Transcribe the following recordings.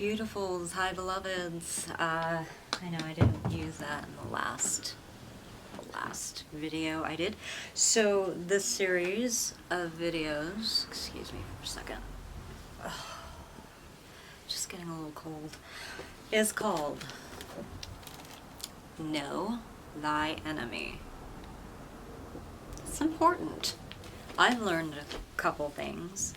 beautifuls, hi beloveds. I know I didn't use that in the last video I did. So this series of videos, excuse me for a second, just getting a little cold, is called Know Thy Enemy. It's important. I've learned a couple things.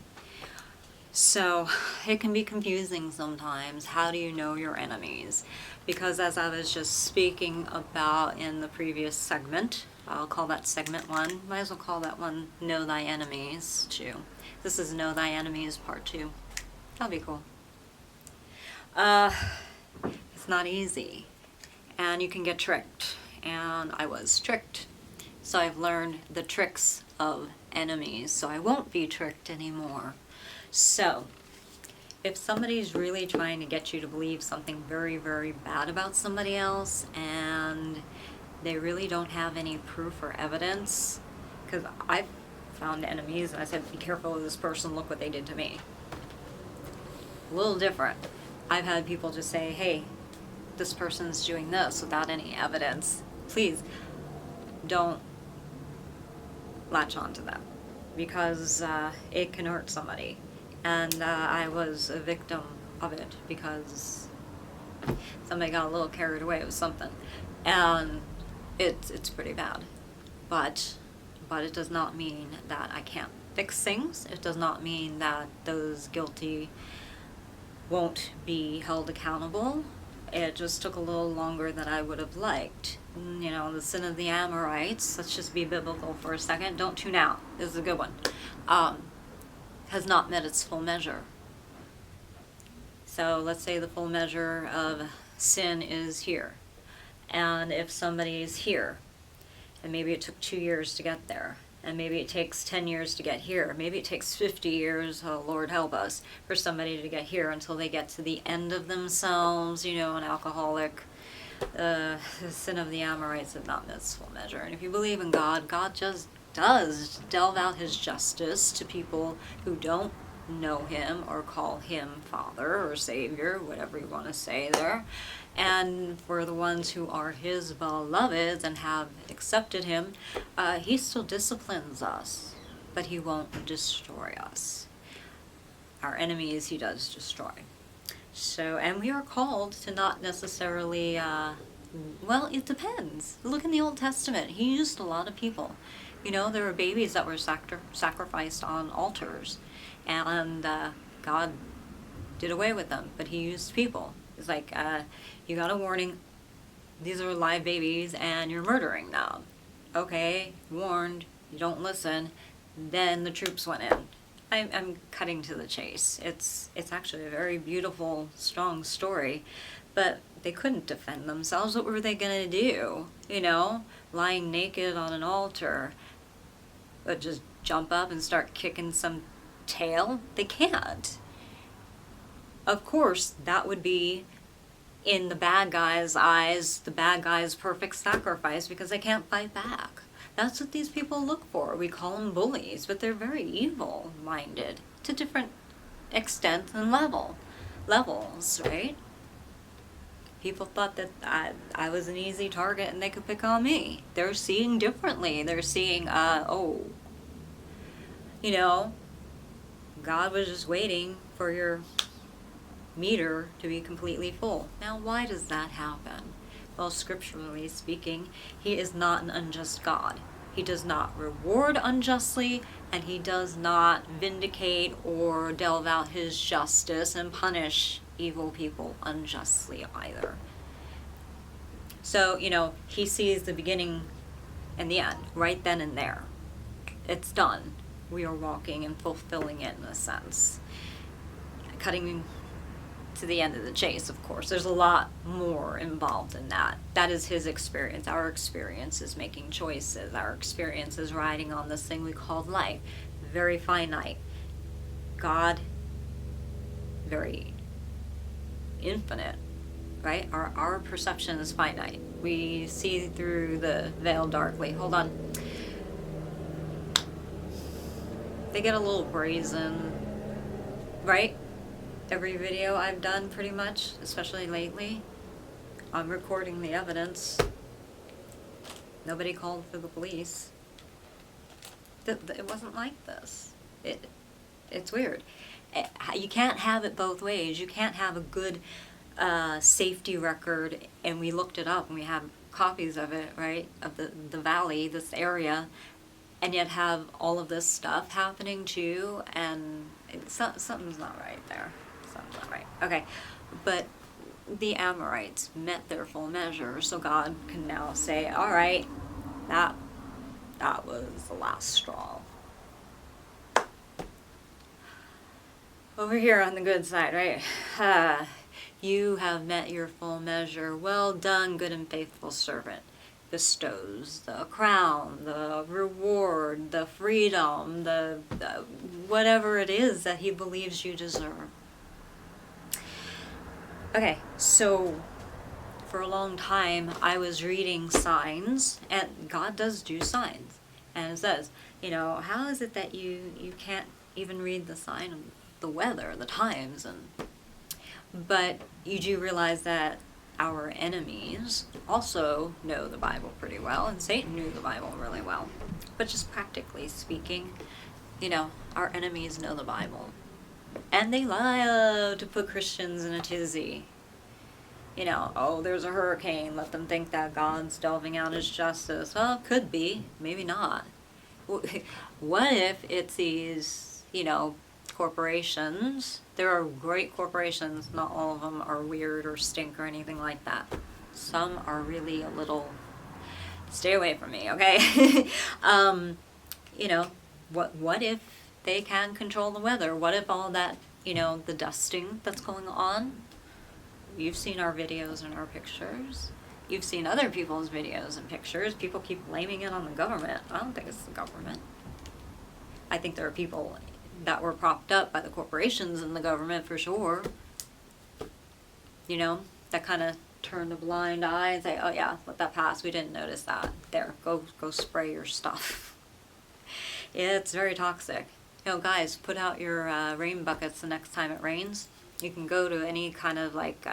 So it can be confusing sometimes. How do you know your enemies? Because as I was just speaking about in the previous segment, I'll call that segment 1. Might as well call that one Know Thy Enemies 2. This is Know Thy Enemies part 2. That'll be cool. It's not easy. And you can get tricked. And I was tricked. So I've learned the tricks of enemies. So I won't be tricked anymore. So, if somebody's really trying to get you to believe something very, very bad about somebody else and they really don't have any proof or evidence, because I've found enemies and I said, be careful of this person, look what they did to me. A little different. I've had people just say, hey, this person's doing this without any evidence. Please don't latch on to them because it can hurt somebody. And I was a victim of it because somebody got a little carried away with something, and it's pretty bad. But it does not mean that I can't fix things. It does not mean that those guilty won't be held accountable. It just took a little longer than I would have liked. You know, the sin of the Amorites. Let's just be biblical for a second. Don't tune out. This is a good one. Has not met its full measure. So let's say the full measure of sin is here. And if somebody's here, and maybe it took 2 years to get there, and maybe it takes 10 years to get here, maybe it takes 50 years, oh Lord help us, for somebody to get here until they get to the end of themselves, you know, an alcoholic. The sin of the Amorites have not met its full measure. And if you believe in God, God just does delve out his justice to people who don't know him or call him Father or Savior, whatever you want to say there. And for the ones who are his beloveds and have accepted him, he still disciplines us, but he won't destroy us. Our enemies he does destroy. So, and we are called to not necessarily, well, it depends. Look in the Old Testament. He used a lot of people. You know, there were babies that were sacrificed on altars, and God did away with them, but he used people. It's like, you got a warning, these are live babies, and you're murdering them. Okay, warned, you don't listen, then the troops went in. I'm cutting to the chase. It's actually a very beautiful, strong story, but they couldn't defend themselves. What were they going to do? You know, lying naked on an altar. But just jump up and start kicking some tail? They can't. Of course, that would be, in the bad guy's eyes, the bad guy's perfect sacrifice because they can't fight back. That's what these people look for. We call them bullies, but they're very evil-minded to different extents and levels, right? People thought that I was an easy target and they could pick on me. They're seeing differently. They're seeing, oh, you know, God was just waiting for your meter to be completely full. Now, why does that happen? Well, scripturally speaking, he is not an unjust God. He does not reward unjustly, and he does not vindicate or delve out his justice and punish evil people unjustly either. So, you know, he sees the beginning and the end, right then and there. It's done. We are walking and fulfilling it in a sense. Cutting to the end of the chase, of course. There's a lot more involved in that. That is his experience. Our experience is making choices. Our experience is riding on this thing we call life. Very finite. God, very infinite, right? Our perception is finite. We see through the veil darkly. Hold on. They get a little brazen, right? Every video I've done pretty much, especially lately, I'm recording the evidence. Nobody called for the police. It wasn't like this. It's weird. You can't have it both ways. You can't have a good safety record, and we looked it up and we have copies of it, right, of the valley, this area, and yet have all of this stuff happening too, and something's not right there. Something's not right. Okay, but the Amorites met their full measure, so God can now say, all right, that was the last straw. Over here on the good side, right? You have met your full measure. Well done, good and faithful servant. Bestows the crown, the reward, the freedom, the whatever it is that he believes you deserve. Okay, so for a long time I was reading signs, and God does do signs, and it says, you know, how is it that you can't even read the sign of the weather, the times, but you do realize that our enemies also know the Bible pretty well, and Satan knew the Bible really well. But just practically speaking, you know, our enemies know the Bible. And they love to put Christians in a tizzy. You know, oh, there's a hurricane, let them think that God's delving out his justice. Well, it could be, maybe not. What if it's these, you know, corporations? There are great corporations, not all of them are weird or stink or anything like that. Some are really a little, stay away from me, okay? You know, what if they can control the weather? What if all that, you know, the dusting that's going on? You've seen our videos and our pictures. You've seen other people's videos and pictures. People keep blaming it on the government. I don't think it's the government. I think there are people that were propped up by the corporations and the government for sure. You know, that kind of turn a blind eye and say, oh yeah, let that pass. We didn't notice that. There, go spray your stuff. It's very toxic. You know, guys, put out your rain buckets the next time it rains. You can go to any kind of like,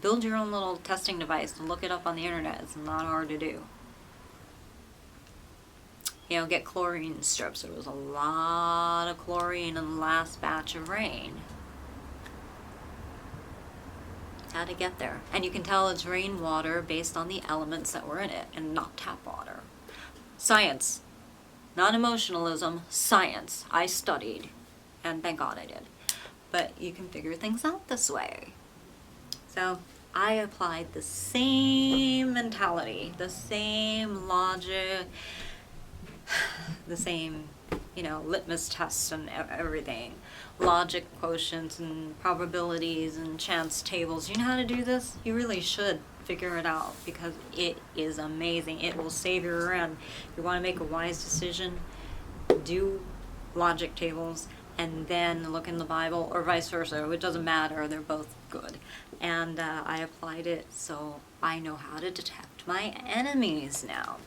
build your own little testing device and look it up on the internet. It's not hard to do. You know, get chlorine strips. There was a lot of chlorine in the last batch of rain. How to get there. And you can tell it's rainwater based on the elements that were in it and not tap water. Science. Not emotionalism. Science. I studied. And thank God I did. But you can figure things out this way. So I applied the same mentality, the same logic, the same, you know, litmus tests and everything. Logic quotients and probabilities and chance tables. You know how to do this? You really should figure it out because it is amazing. It will save your end. If you want to make a wise decision, do logic tables and then look in the Bible, or vice versa. It doesn't matter. They're both good. And I applied it, so I know how to detect my enemies now.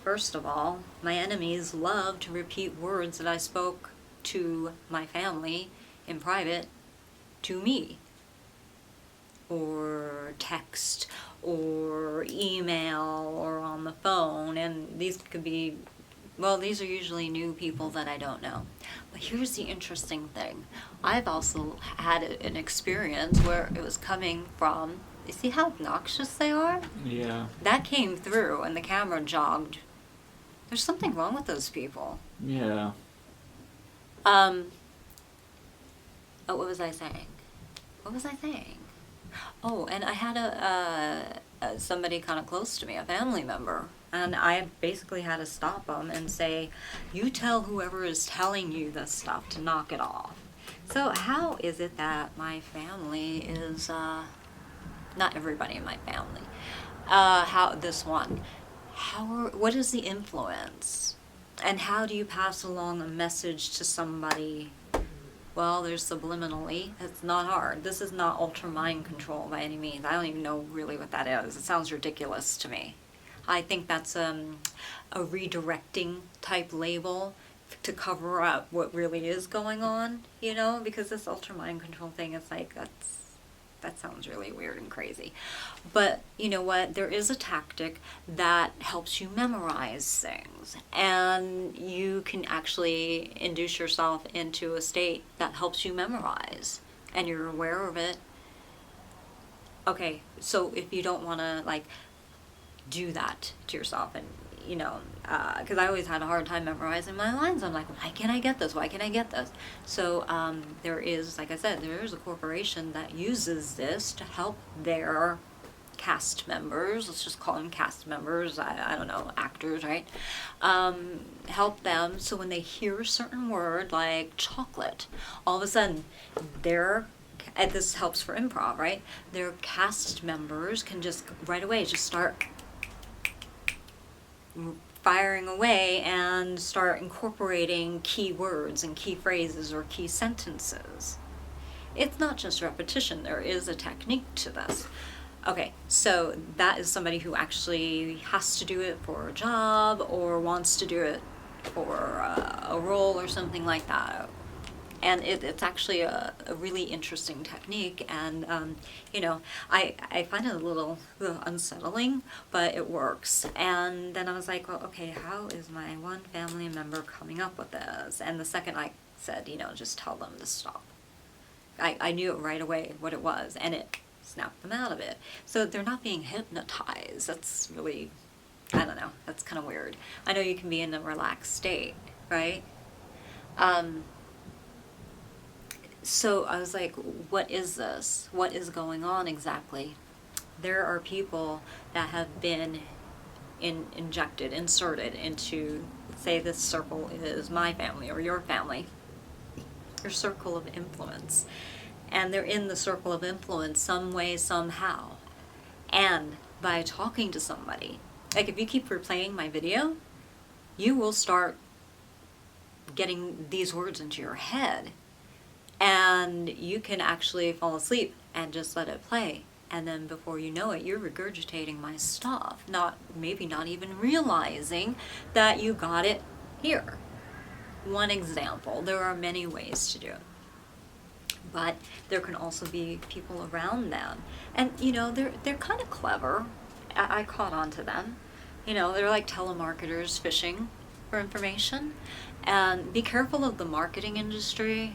First of all, my enemies love to repeat words that I spoke to my family in private to me, or text, or email, or on the phone. And these could be, well, these are usually new people that I don't know. But here's the interesting thing. I've also had an experience where it was coming from, you see how obnoxious they are? Yeah. That came through and the camera jogged. There's something wrong with those people. Yeah. Oh, what was I saying? Oh, and I had somebody kind of close to me, a family member, and I basically had to stop them and say, you tell whoever is telling you this stuff to knock it off. So how is it that my family is, not everybody in my family, what is the influence? And how do you pass along a message to somebody? Well, there's subliminally. It's not hard. This is not ultra mind control by any means. I don't even know really what that is. It sounds ridiculous to me. I think that's a redirecting type label to cover up what really is going on, you know, because this ultra mind control thing is like, that sounds really weird and crazy. But you know what? There is a tactic that helps you memorize things, and you can actually induce yourself into a state that helps you memorize, and you're aware of it. Okay, so if you don't want to like do that to yourself, and you know, because I always had a hard time memorizing my lines. I'm like, why can't I get this? Why can't I get this? So there is, like I said, there is a corporation that uses this to help their cast members, let's just call them cast members, I don't know, actors, right? Help them so when they hear a certain word like chocolate, all of a sudden and this helps for improv, right? Their cast members can just right away just start firing away and start incorporating key words and key phrases or key sentences. It's not just repetition, there is a technique to this. Okay, so that is somebody who actually has to do it for a job or wants to do it for a role or something like that. And it's actually a really interesting technique, and you know, I find it a little unsettling, but it works. And then I was like, well, okay, how is my one family member coming up with this? And the second I said, you know, just tell them to stop, I knew it right away what it was, and it snapped them out of it. So they're not being hypnotized. That's really, I don't know, that's kind of weird. I know you can be in a relaxed state, right? So I was like, what is this? What is going on exactly? There are people that have been inserted into, say this circle is my family or your family, your circle of influence. And they're in the circle of influence some way, somehow. And by talking to somebody, like if you keep replaying my video, you will start getting these words into your head. And you can actually fall asleep and just let it play. And then before you know it, you're regurgitating my stuff, maybe not even realizing that you got it here. One example. There are many ways to do it. But there can also be people around them. And, you know, they're kind of clever. I caught on to them. You know, they're like telemarketers fishing for information. And be careful of the marketing industry.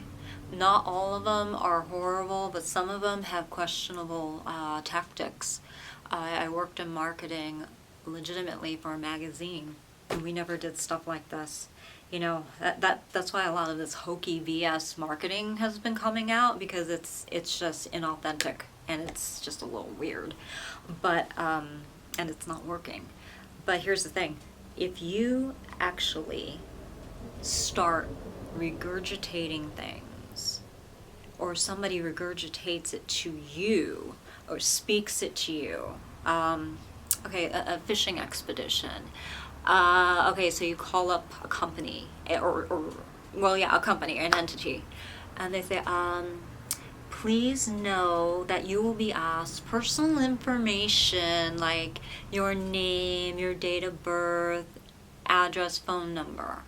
Not all of them are horrible, but some of them have questionable tactics. I worked in marketing legitimately for a magazine, and we never did stuff like this. You know, that's why a lot of this hokey BS marketing has been coming out, because it's just inauthentic and it's just a little weird. But and it's not working. But here's the thing: if you actually start regurgitating things, or somebody regurgitates it to you or speaks it to you, okay, a fishing expedition. Okay, so you call up a company, a company, an entity, and they say, please know that you will be asked personal information like your name, your date of birth, address, phone number.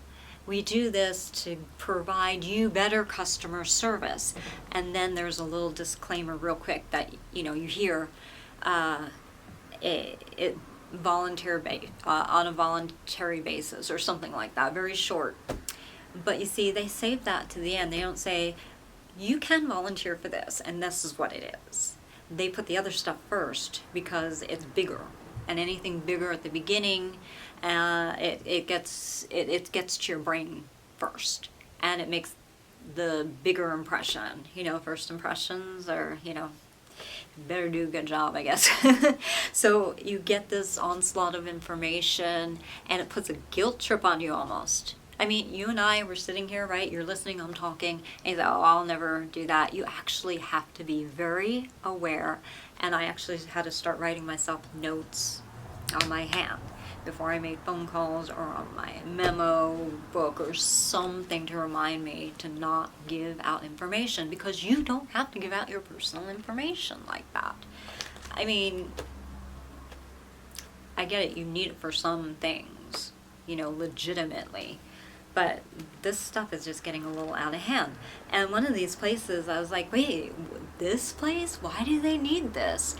We do this to provide you better customer service. And then there's a little disclaimer real quick that, you know, you hear on a voluntary basis or something like that, very short. But you see, they save that to the end. They don't say, you can volunteer for this, and this is what it is. They put the other stuff first because it's bigger. And anything bigger at the beginning, it gets to your brain first, and it makes the bigger impression. You know, first impressions are, you know, better do a good job, I guess. So you get this onslaught of information, and it puts a guilt trip on you almost. I mean, you and I were sitting here, right? You're listening, I'm talking, and you say, oh, I'll never do that. You actually have to be very aware, and I actually had to start writing myself notes on my hand before I made phone calls, or on my memo book or something to remind me to not give out information, because you don't have to give out your personal information like that. I mean, I get it, you need it for some things, you know, legitimately. But this stuff is just getting a little out of hand. And one of these places, I was like, wait, this place? Why do they need this?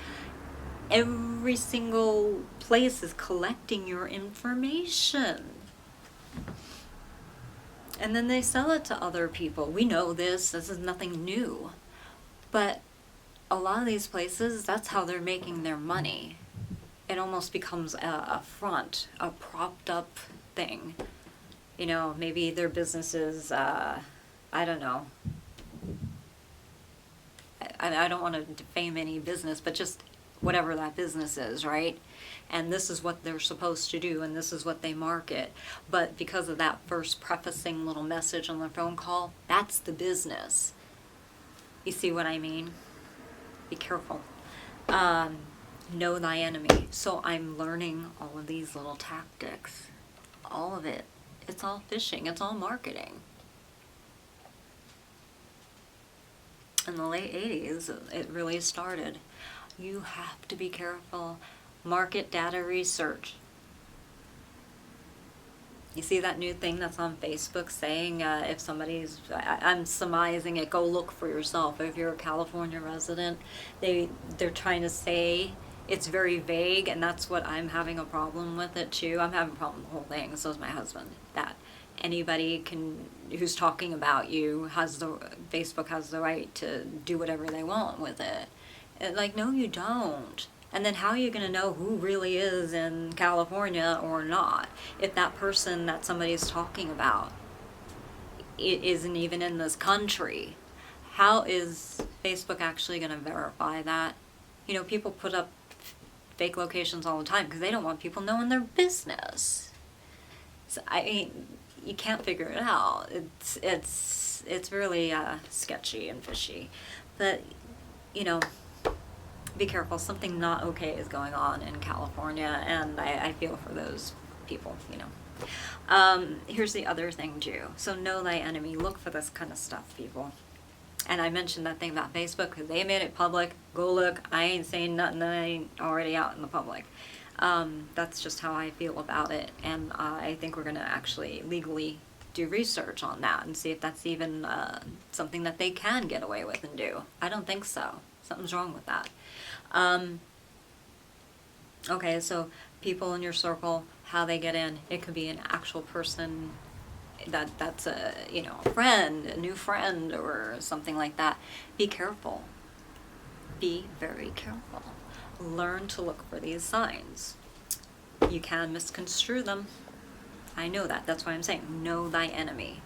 Every single place is collecting your information. And then they sell it to other people. We know this. This is nothing new. But a lot of these places, that's how they're making their money. It almost becomes a front, a propped up thing. You know, maybe their business is, I don't know. I don't want to defame any business, but just whatever that business is, right? And this is what they're supposed to do, and this is what they market. But because of that first prefacing little message on the phone call, that's the business. You see what I mean? Be careful. Know thy enemy. So I'm learning all of these little tactics. All of it. It's all phishing. It's all marketing. In the late 80s, it really started. You have to be careful. Market data research. You see that new thing that's on Facebook saying if somebody's, I'm surmising it, go look for yourself. If you're a California resident, they're trying to say it's very vague, and that's what I'm having a problem with it too. I'm having a problem with the whole thing, so is my husband. That anybody who's talking about you Facebook has the right to do whatever they want with it. Like, no, you don't. And then how are you going to know who really is in California or not if that person that somebody's talking about isn't even in this country? How is Facebook actually going to verify that? You know, people put up fake locations all the time because they don't want people knowing their business. So, I mean, you can't figure it out. It's really sketchy and fishy. But, you know, be careful. Something not okay is going on in California, and I feel for those people, you know. Here's the other thing too. So know thy enemy. Look for this kind of stuff, people. And I mentioned that thing about Facebook because they made it public. Go look. I ain't saying nothing that ain't already out in the public. That's just how I feel about it, and I think we're going to actually legally do research on that and see if that's even something that they can get away with and do. I don't think so. Something's wrong with that. Okay, so people in your circle, how they get in. It could be an actual person that's a friend, a new friend, or something like that. Be careful. Be very careful. Learn to look for these signs. You can misconstrue them. I know that. That's why I'm saying know thy enemy.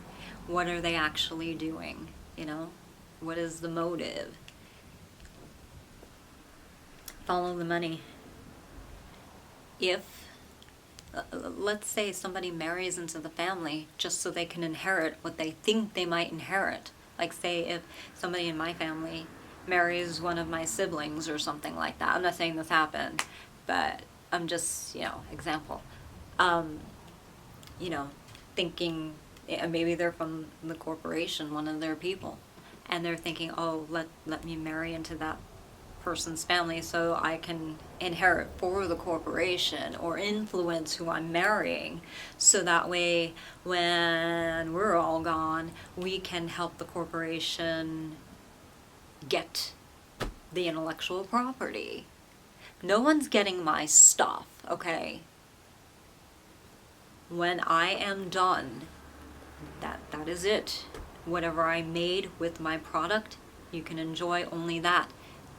What are they actually doing? You know, what is the motive? Follow the money. If let's say somebody marries into the family just so they can inherit what they think they might inherit. Like, say if somebody in my family marries one of my siblings or something like that. I'm not saying this happened, but I'm just, example. Thinking maybe they're from the corporation, one of their people, and they're thinking, oh, let me marry into that person's family so I can inherit for the corporation or influence who I'm marrying, so that way when we're all gone, we can help the corporation get the intellectual property. No one's getting my stuff, okay? When I am done, that is it. Whatever I made with my product, you can enjoy only that.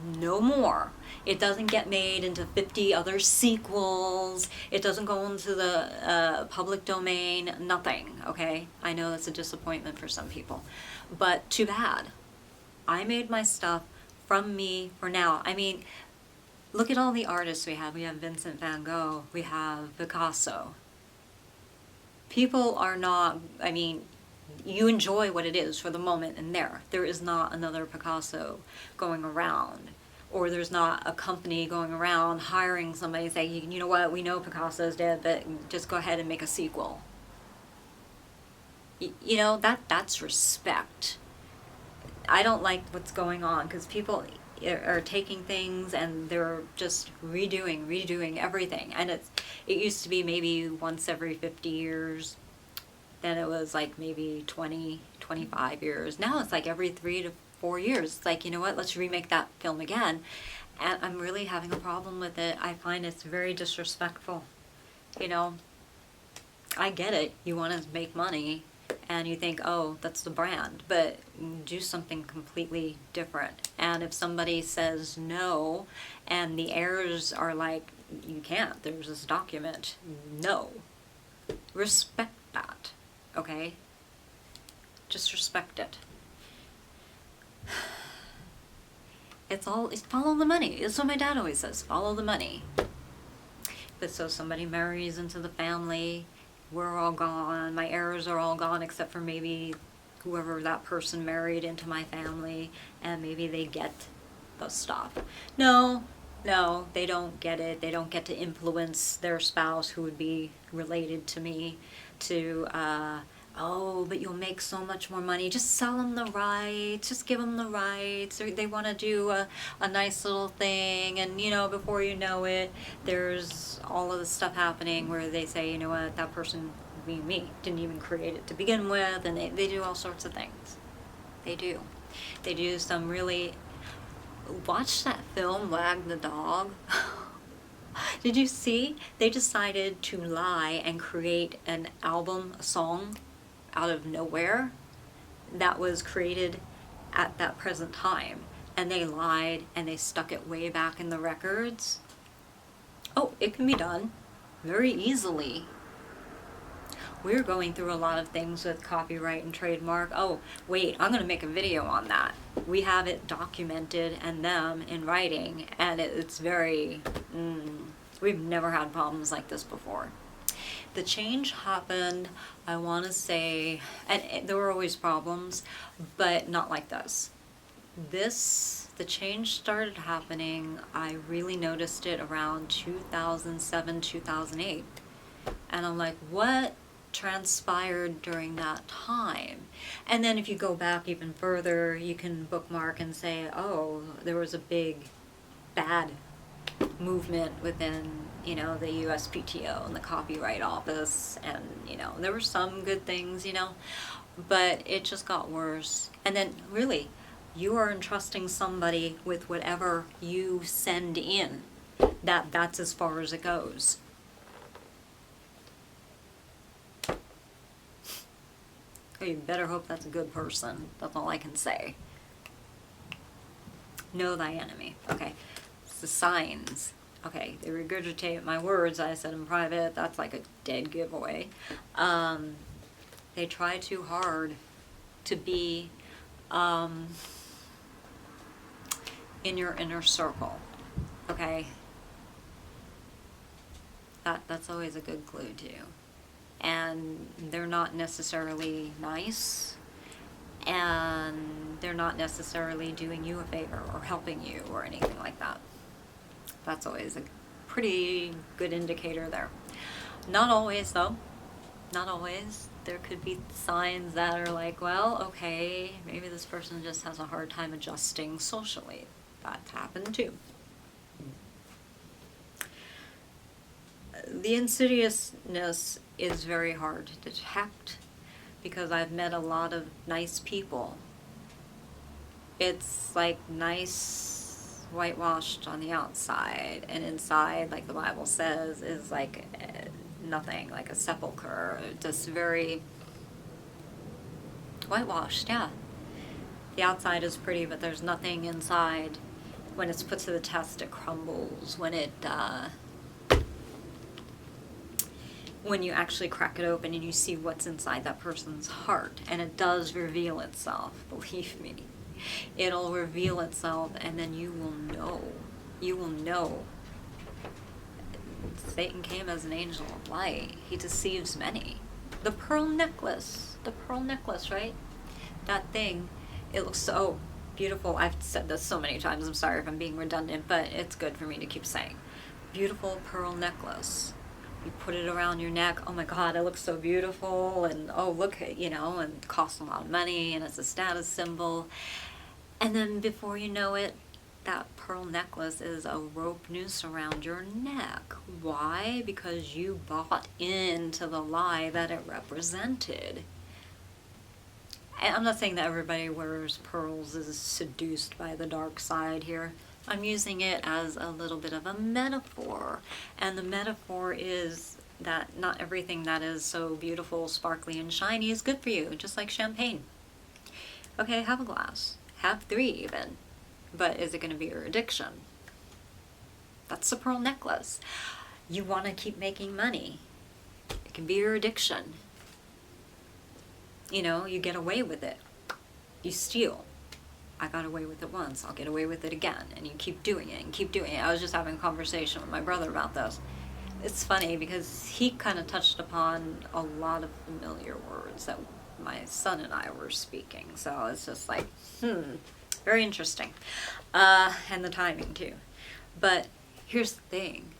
No more. It doesn't get made into 50 other sequels. It doesn't go into the public domain. Nothing, okay? I know that's a disappointment for some people, but too bad. I made my stuff from me for now. I mean, look at all the artists we have. We have Vincent van Gogh. We have Picasso. People are not, you enjoy what it is for the moment and there is not another Picasso going around, or there's not a company going around hiring somebody and saying, you know what, we know Picasso's dead, but just go ahead and make a sequel. That's respect. I don't like what's going on because people are taking things and they're just redoing everything, and it used to be maybe once every 50 years Then it was like maybe 20, 25 years. Now it's like every 3 to 4 years. It's like, you know what, let's remake that film again. And I'm really having a problem with it. I find it's very disrespectful. You know, I get it. You want to make money and you think, oh, that's the brand, but do something completely different. And if somebody says no and the heirs are like, you can't, there's this document, no. Respect that, okay? Just respect it. It's follow the money. It's what my dad always says, follow the money. But so somebody marries into the family, we're all gone, my heirs are all gone except for maybe whoever that person married into my family, and maybe they get the stuff. No, they don't get it. They don't get to influence their spouse who would be related to me to, oh, but you'll make so much more money. Just sell them the rights. Just give them the rights. Or they want to do a nice little thing. And, you know, before you know it, there's all of this stuff happening where they say, you know what, that person, me, didn't even create it to begin with. And they do all sorts of things. They do. They do some really... Watch that film, Wag the Dog. Did you see? They decided to lie and create an album, a song, out of nowhere that was created at that present time. And they lied and they stuck it way back in the records. Oh, it can be done very easily. We're going through a lot of things with copyright and trademark. Oh, wait, I'm going to make a video on that. We have it documented and them in writing, and it's very, we've never had problems like this before. The change happened, I want to say, and there were always problems, but not like this. The change started happening, I really noticed it around 2007, 2008. And I'm like, what transpired during that time? And then if you go back even further, you can bookmark and say, oh, there was a big bad movement within, you know, the USPTO and the Copyright Office, and, you know, there were some good things, you know, but it just got worse. And then really, you are entrusting somebody with whatever you send in. That's as far as it goes. Oh, you better hope that's a good person. That's all I can say. Know thy enemy. Okay. It's the signs. Okay, they regurgitate my words I said in private. That's like a dead giveaway. They try too hard to be in your inner circle. Okay? That's always a good clue too. And they're not necessarily nice, and they're not necessarily doing you a favor or helping you or anything like that. That's always a pretty good indicator there. Not always though. Not always. There could be signs that are like, well, okay, maybe this person just has a hard time adjusting socially. That's happened too. The insidiousness is very hard to detect because I've met a lot of nice people. It's like nice whitewashed on the outside, and inside, like the Bible says, is like nothing, like a sepulcher, just very whitewashed, yeah. The outside is pretty, but there's nothing inside. When it's put to the test, it crumbles. When you actually crack it open and you see what's inside that person's heart, and it does reveal itself, believe me. It'll reveal itself, and then you will know. You will know. Satan came as an angel of light. He deceives many. The pearl necklace, right? That thing, it looks so beautiful. I've said this so many times, I'm sorry if I'm being redundant, but it's good for me to keep saying. Beautiful pearl necklace. You put it around your neck, oh my God, it looks so beautiful, and oh look, you know, and it costs a lot of money, and it's a status symbol. And then before you know it, that pearl necklace is a rope noose around your neck. Why? Because you bought into the lie that it represented. And I'm not saying that everybody wears pearls is seduced by the dark side here. I'm using it as a little bit of a metaphor. And the metaphor is that not everything that is so beautiful, sparkly, and shiny is good for you, just like champagne. Okay, have a glass. Have 3 even. But is it going to be your addiction? That's the pearl necklace. You want to keep making money. It can be your addiction. You know, you get away with it. You steal. I got away with it once. I'll get away with it again. And you keep doing it and keep doing it. I was just having a conversation with my brother about this. It's funny because he kind of touched upon a lot of familiar words that my son and I were speaking. So it's just like, very interesting. And the timing too. But here's the thing.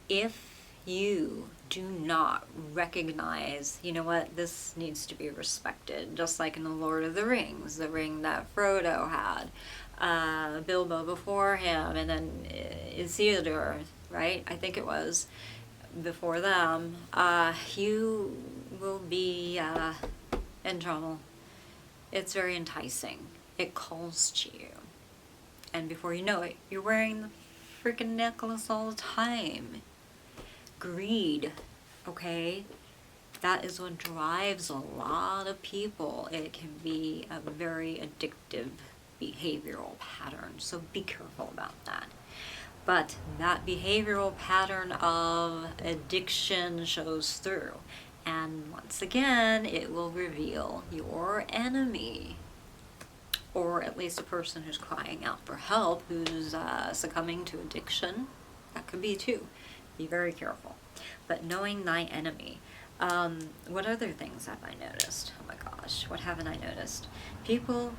If you do not recognize, you know what, this needs to be respected, just like in the Lord of the Rings, the ring that Frodo had, Bilbo before him, and then Isildur, right? I think it was before them. You will be in trouble. It's very enticing. It calls to you. And before you know it, you're wearing the freaking necklace all the time. Greed, okay? That is what drives a lot of people. It can be a very addictive behavioral pattern, so be careful about that. But that behavioral pattern of addiction shows through. And once again, it will reveal your enemy. Or at least a person who's crying out for help, who's succumbing to addiction. That could be too. Be very careful. But knowing thy enemy. What other things have I noticed? Oh my gosh, what haven't I noticed? People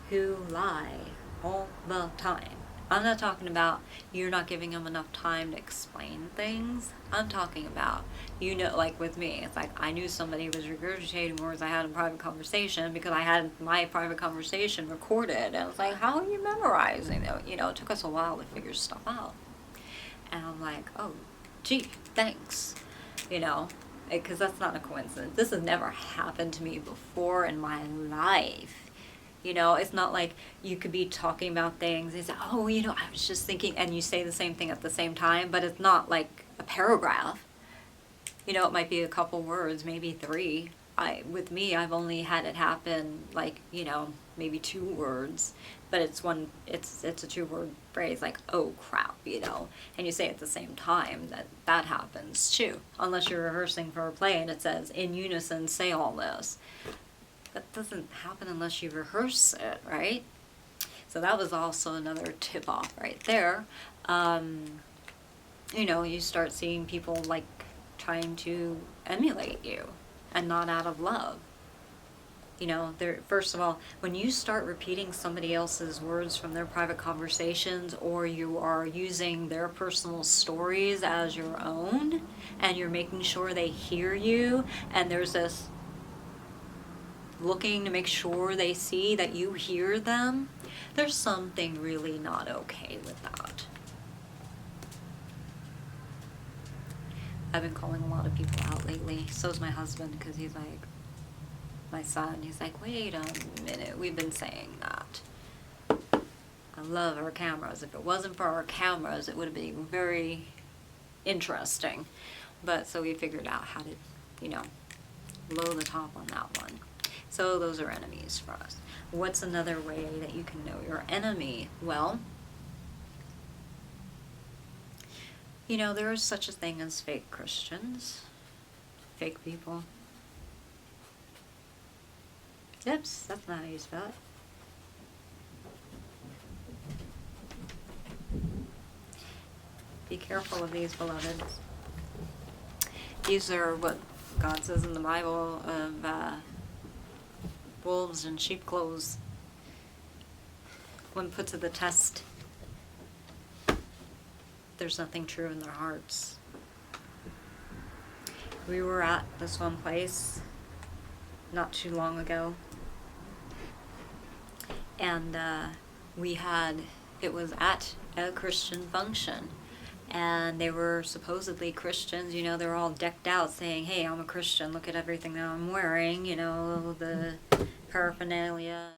who lie all the time. I'm not talking about you're not giving them enough time to explain things. I'm talking about, you know, like with me, it's like I knew somebody was regurgitating words I had in private conversation because I had my private conversation recorded. And I was like, how are you memorizing it? You know, it took us a while to figure stuff out. And I'm like, oh, gee, thanks. You know, because that's not a coincidence. This has never happened to me before in my life. You know, it's not like you could be talking about things and say, oh, you know, I was just thinking, and you say the same thing at the same time, but it's not like a paragraph. You know, it might be a couple words, maybe 3. With me, I've only had it happen like, you know, maybe 2 words, but it's a 2-word phrase, like, oh crap, you know, and you say it at the same time. That happens too, unless you're rehearsing for a play and it says in unison say all this. That doesn't happen unless you rehearse it, right? So that was also another tip off right there. You know, you start seeing people like trying to emulate you and not out of love. You know, first of all, when you start repeating somebody else's words from their private conversations, or you are using their personal stories as your own, and you're making sure they hear you, and there's this looking to make sure they see that you hear them, there's something really not okay with that. I've been calling a lot of people out lately. So's my husband, because he's like, my son, he's like, wait a minute, we've been saying that. I love our cameras. If it wasn't for our cameras, it would have been very interesting. But so we figured out how to, you know, blow the top on that one. So those are enemies for us. What's another way that you can know your enemy? Well, you know, there is such a thing as fake Christians, fake people. Oops, that's not how you spell it. Be careful of these, beloveds. These are what God says in the Bible of wolves in sheep clothes. When put to the test, there's nothing true in their hearts. We were at this one place not too long ago, and we had it was at a Christian function. And they were supposedly Christians, you know, they were all decked out saying, hey, I'm a Christian, look at everything that I'm wearing, you know, the paraphernalia.